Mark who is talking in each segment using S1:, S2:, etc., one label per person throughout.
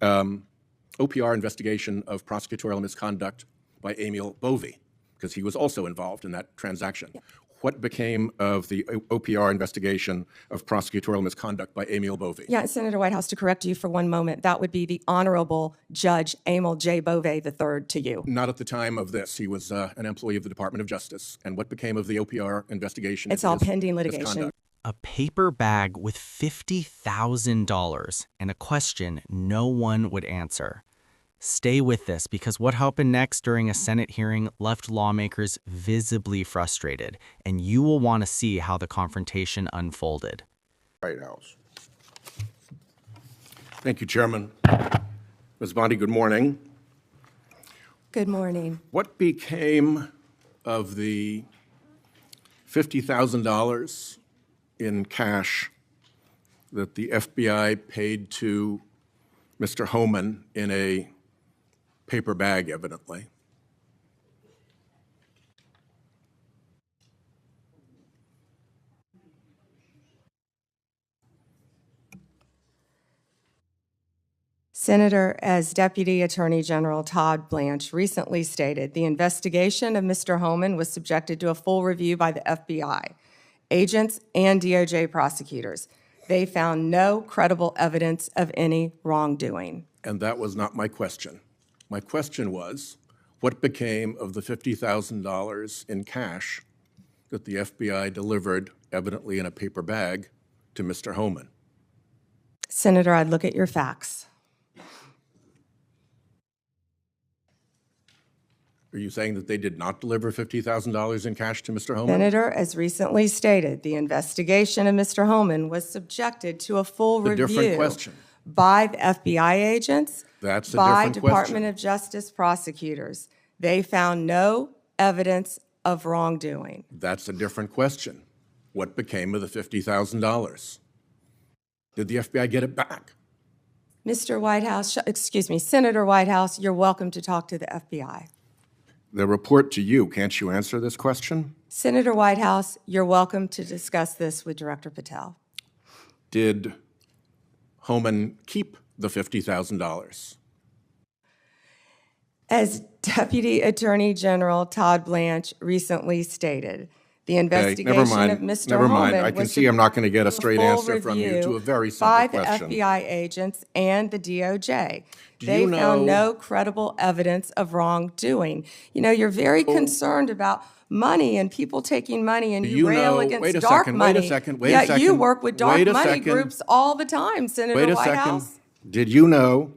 S1: OPR investigation of prosecutorial misconduct by Emil Bovee, because he was also involved in that transaction. Yeah. What became of the OPR investigation of prosecutorial misconduct by Emil Bovee?
S2: Yeah, Senator Whitehouse, to correct you for one moment, that would be the Honorable Judge Emil J. Bovee III to you.
S1: Not at the time of this. He was an employee of the Department of Justice. And what became of the OPR investigation?
S2: It's all pending litigation.
S1: Misconduct?
S3: A paper bag with $50,000 and a question no one would answer. Stay with this, because what happened next during a Senate hearing left lawmakers visibly frustrated, and you will want to see how the confrontation unfolded.
S1: White House. Thank you, Chairman. Ms. Bondi, good morning.
S2: Good morning.
S1: What became of the $50,000 in cash that the FBI paid to Mr. Homan in a paper bag, evidently?
S2: Senator, as Deputy Attorney General Todd Blanche recently stated, the investigation of Mr. Homan was subjected to a full review by the FBI, agents, and DOJ prosecutors. They found no credible evidence of any wrongdoing.
S1: And that was not my question. My question was, what became of the $50,000 in cash that the FBI delivered, evidently in a paper bag, to Mr. Homan?
S2: Senator, I'd look at your facts.
S1: Are you saying that they did not deliver $50,000 in cash to Mr. Homan?
S2: Senator, as recently stated, the investigation of Mr. Homan was subjected to a full review
S1: different question.
S2: by the FBI agents,
S1: That's a
S2: by
S1: different
S2: Department
S1: question.
S2: of Justice prosecutors. They found no evidence of wrongdoing.
S1: That's a different question. What became of the $50,000? Did the FBI get it back?
S2: Mr. Whitehouse, excuse me, Senator Whitehouse, you're welcome to talk to the FBI.
S1: The report to you, can't you answer this question?
S2: Senator Whitehouse, you're welcome to discuss this with Director Patel.
S1: Did Homan keep the $50,000?
S2: As Deputy Attorney General Todd Blanche recently stated, the investigation of Mr.
S1: Never
S2: Homan
S1: mind. I can
S2: was
S1: see I'm not going to get a
S2: full
S1: straight answer from you
S2: review
S1: to a very simple
S2: by
S1: question.
S2: the FBI agents and the DOJ.
S1: Do
S2: They
S1: you
S2: found
S1: know-
S2: no credible evidence of wrongdoing. You know, you're very concerned about money and people taking money, and
S1: Do
S2: you
S1: you
S2: rail
S1: know-
S2: against
S1: wait a
S2: dark
S1: second,
S2: money.
S1: wait a second, wait a
S2: Yet you
S1: second,
S2: work with dark
S1: wait a
S2: money
S1: second.
S2: groups all the time, Senator
S1: Wait a
S2: Whitehouse.
S1: second. Did you know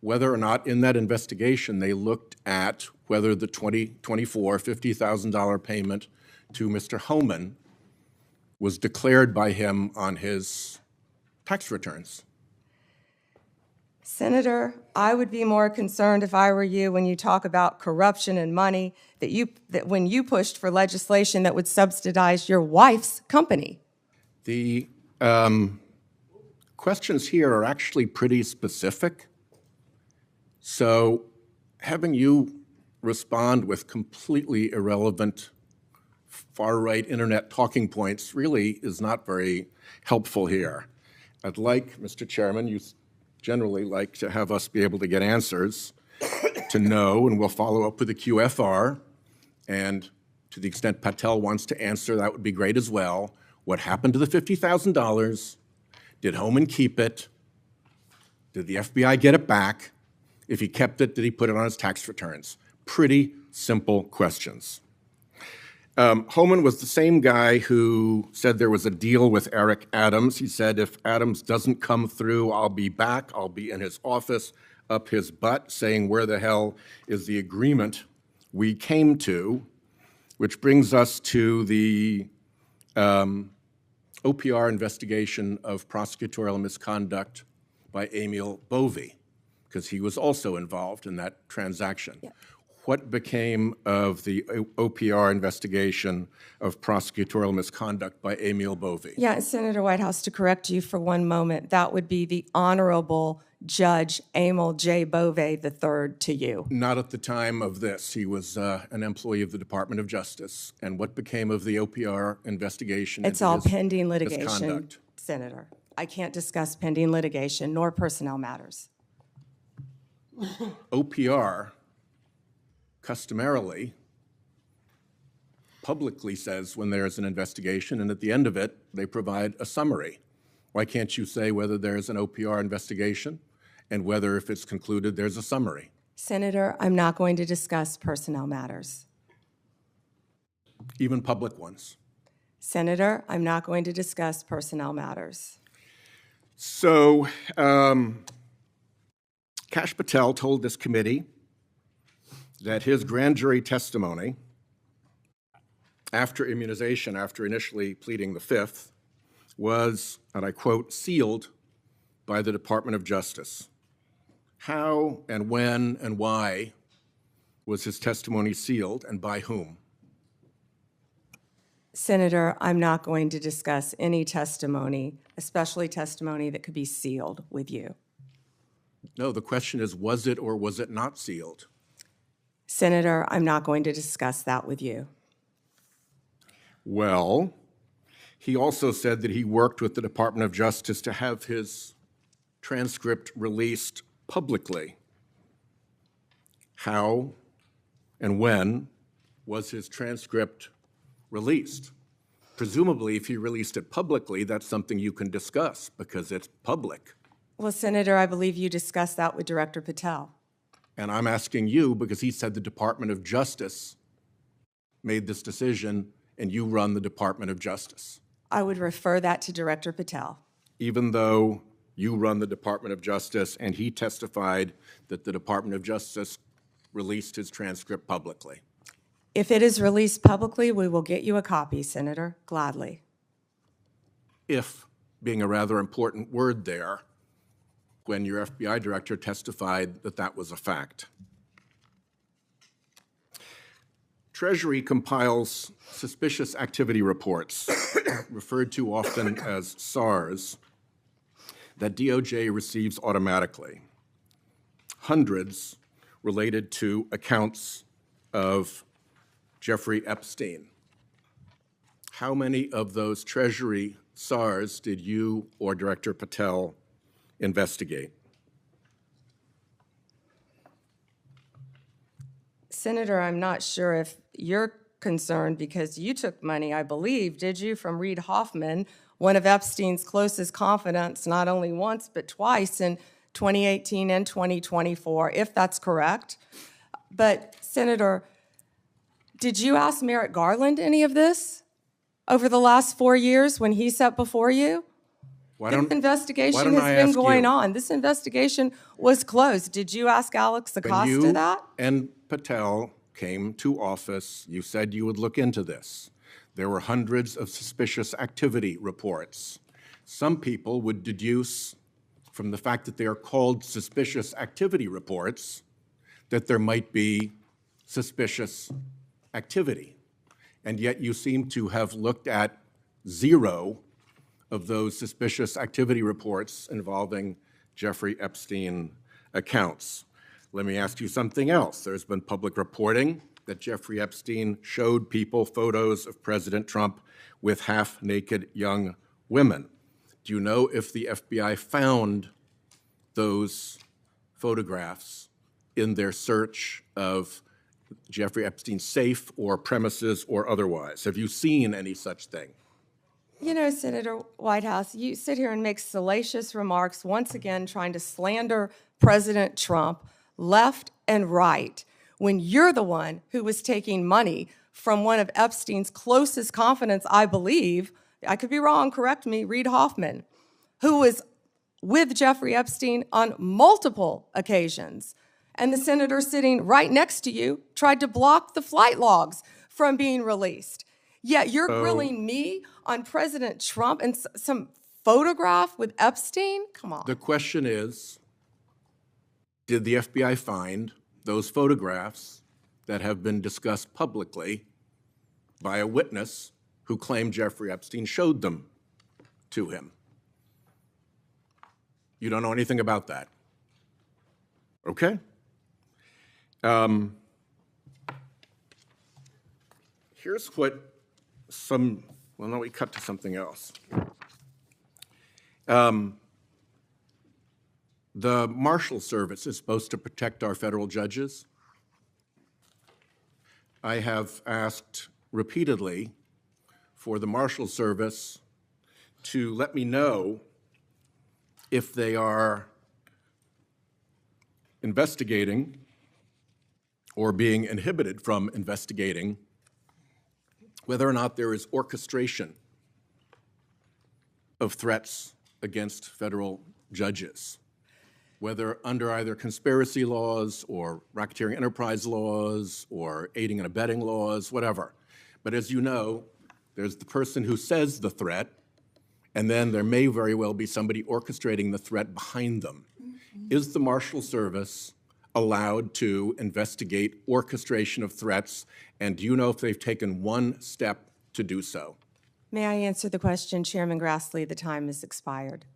S1: whether or not in that investigation they looked at whether the $50,000 payment to Mr. Homan was declared by him on his tax returns?
S2: Senator, I would be more concerned if I were you when you talk about corruption and money, that when you pushed for legislation that would subsidize your wife's company.
S1: The questions here are actually pretty specific. So having you respond with completely irrelevant far-right internet talking points really is not very helpful here. I'd like, Mr. Chairman, you generally like to have us be able to get answers to know, and we'll follow up with the QFR. And to the extent Patel wants to answer, that would be great as well. What happened to the $50,000? Did Homan keep it? Did the FBI get it back? If he kept it, did he put it on his tax returns? Pretty simple questions. Homan was the same guy who said there was a deal with Eric Adams. He said, if Adams doesn't come through, I'll be back. I'll be in his office, up his butt, saying, where the hell is the agreement we came to? Which brings us to the OPR investigation of prosecutorial misconduct by Emil Bovee, because he was also involved in that transaction. Yeah. What became of the OPR investigation of prosecutorial misconduct by Emil Bovee?
S2: Yeah, Senator Whitehouse, to correct you for one moment, that would be the Honorable Judge Emil J. Bovee III to you.
S1: Not at the time of this. He was an employee of the Department of Justice. And what became of the OPR investigation?
S2: It's all pending litigation, Senator. I can't discuss pending litigation nor personnel matters.
S1: OPR customarily publicly says when there's an investigation, and at the end of it, they provide a summary. Why can't you say whether there's an OPR investigation and whether, if it's concluded, there's a summary?
S2: Senator, I'm not going to discuss personnel matters.
S1: Even public ones.
S2: Senator, I'm not going to discuss personnel matters.
S1: So, Kash Patel told this committee that his grand jury testimony after immunization, after initially pleading the Fifth, was, and I quote, sealed by the Department of Justice. How and when and why was his testimony sealed, and by whom?
S2: Senator, I'm not going to discuss any testimony, especially testimony that could be sealed with you.
S1: No, the question is, was it or was it not sealed?
S2: Senator, I'm not going to discuss that with you.
S1: Well, he also said that he worked with the Department of Justice to have his transcript released publicly. How and when was his transcript released? Presumably, if he released it publicly, that's something you can discuss because it's public.
S2: Well, Senator, I believe you discussed that with Director Patel.
S1: And I'm asking you because he said the Department of Justice made this decision and you run the Department of Justice.
S2: I would refer that to Director Patel.
S1: Even though you run the Department of Justice and he testified that the Department of Justice released his transcript publicly.
S2: If it is released publicly, we will get you a copy, Senator, gladly.
S1: If being a rather important word there, when your FBI director testified that that was a fact. Treasury compiles suspicious activity reports, referred to often as SARs, that DOJ receives automatically. Hundreds related to accounts of Jeffrey Epstein. How many of those Treasury SARs did you or Director Patel investigate?
S2: Senator, I'm not sure if you're concerned because you took money, I believe, did you, from Reid Hoffman, one of Epstein's closest confidants, not only once but twice in 2018 and 2024, if that's correct. But, Senator, did you ask Merrick Garland any of this over the last 4 years when he sat before you? This investigation has been going on. This investigation was closed. Did you ask Alex Acosta that?
S1: And Patel came to office, you said you would look into this. There were hundreds of suspicious activity reports. Some people would deduce from the fact that they are called suspicious activity reports that there might be suspicious activity. And yet you seem to have looked at 0 of those suspicious activity reports involving Jeffrey Epstein accounts. Let me ask you something else. There's been public reporting that Jeffrey Epstein showed people photos of President Trump with half-naked young women. Do you know if the FBI found those photographs in their search of Jeffrey Epstein's safe or premises or otherwise? Have you seen any such thing?
S2: You know, Senator Whitehouse, you sit here and make salacious remarks, once again trying to slander President Trump left and right, when you're the one who was taking money from one of Epstein's closest confidants, I believe, I could be wrong, correct me, Reid Hoffman, who was with Jeffrey Epstein on multiple occasions. And the senator sitting right next to you tried to block the flight logs from being released. Yet you're grilling me on President Trump and some photograph with Epstein? Come on.
S1: The question is, did the FBI find those photographs that have been discussed publicly by a witness who claimed Jeffrey Epstein showed them to him? You don't know anything about that. Okay. Here's what we cut to something else. The Marshal Service is supposed to protect our federal judges. I have asked repeatedly for the Marshal Service to let me know if they are investigating or being inhibited from investigating whether or not there is orchestration of threats against federal judges, whether under either conspiracy laws or racketeering enterprise laws or aiding and abetting laws, whatever. But as you know, there's the person who says the threat, and then there may very well be somebody orchestrating the threat behind them. Is the Marshal Service allowed to investigate orchestration of threats, and do you know if they've taken one step to do so?
S2: May I answer the question, Chairman Grassley? The time has expired.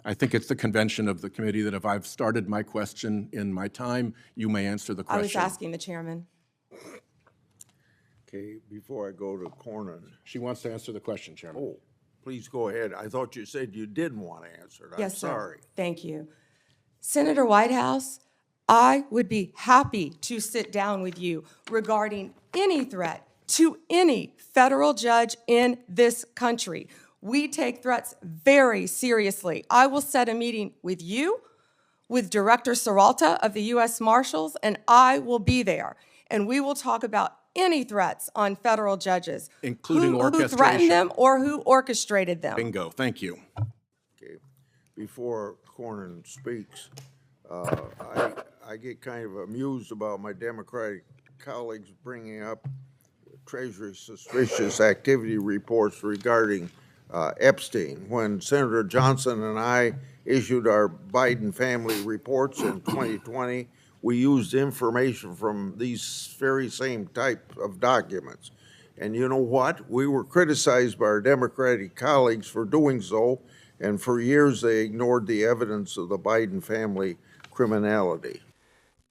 S1: I think it's the convention of the committee that if I've started my question in my time, you may answer the question.
S2: I was asking the chairman.
S4: Okay, before I go to Cornyn.
S1: She wants to answer the question, Chairman.
S4: Oh, please go ahead. I thought you said you didn't want to answer it.
S2: Yes, sir.
S4: I'm sorry.
S2: Thank you. Senator Whitehouse, I would be happy to sit down with you regarding any threat to any federal judge in this country. We take threats very seriously. I will set a meeting with you, with Director Seralta of the U.S. Marshals, and I will be there. And we will talk about any threats on federal judges,
S1: Including
S2: who
S1: orchestration.
S2: threatened them or who orchestrated them.
S1: Bingo, thank you.
S4: Okay, before Cornyn speaks, I get kind of amused about my Democratic colleagues bringing up Treasury suspicious activity reports regarding Epstein. When Senator Johnson and I issued our Biden family reports in 2020, we used information from these very same type of documents. And you know what? We were criticized by our Democratic colleagues for doing so, and for years they ignored the evidence of the Biden family criminality.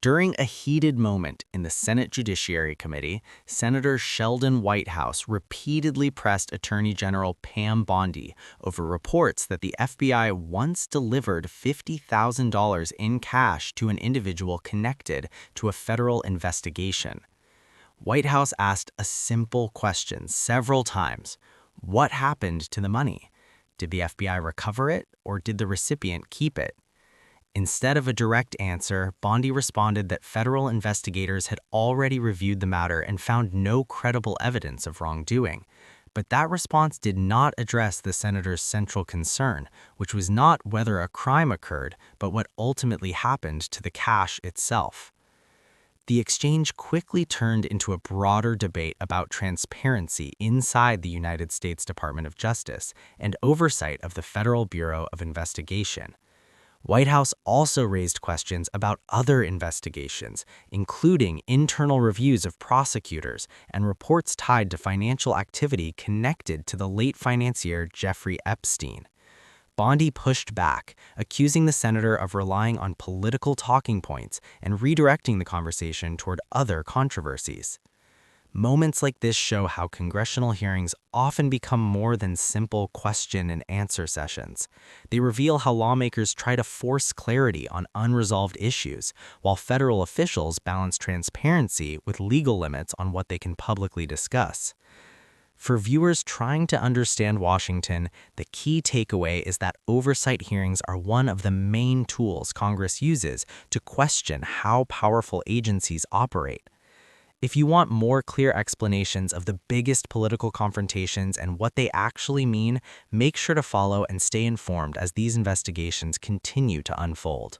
S3: During a heated moment in the Senate Judiciary Committee, Senator Sheldon Whitehouse repeatedly pressed Attorney General Pam Bondi over reports that the FBI once delivered $50,000 in cash to an individual connected to a federal investigation. Whitehouse asked a simple question several times. What happened to the money? Did the FBI recover it, or did the recipient keep it? Instead of a direct answer, Bondi responded that federal investigators had already reviewed the matter and found no credible evidence of wrongdoing. But that response did not address the senator's central concern, which was not whether a crime occurred, but what ultimately happened to the cash itself. The exchange quickly turned into a broader debate about transparency inside the United States Department of Justice and oversight of the Federal Bureau of Investigation. Whitehouse also raised questions about other investigations, including internal reviews of prosecutors and reports tied to financial activity connected to the late financier Jeffrey Epstein. Bondi pushed back, accusing the senator of relying on political talking points and redirecting the conversation toward other controversies. Moments like this show how congressional hearings often become more than simple question and answer sessions. They reveal how lawmakers try to force clarity on unresolved issues, while federal officials balance transparency with legal limits on what they can publicly discuss. For viewers trying to understand Washington, the key takeaway is that oversight hearings are one of the main tools Congress uses to question how powerful agencies operate. If you want more clear explanations of the biggest political confrontations and what they actually mean, make sure to follow and stay informed as these investigations continue to unfold.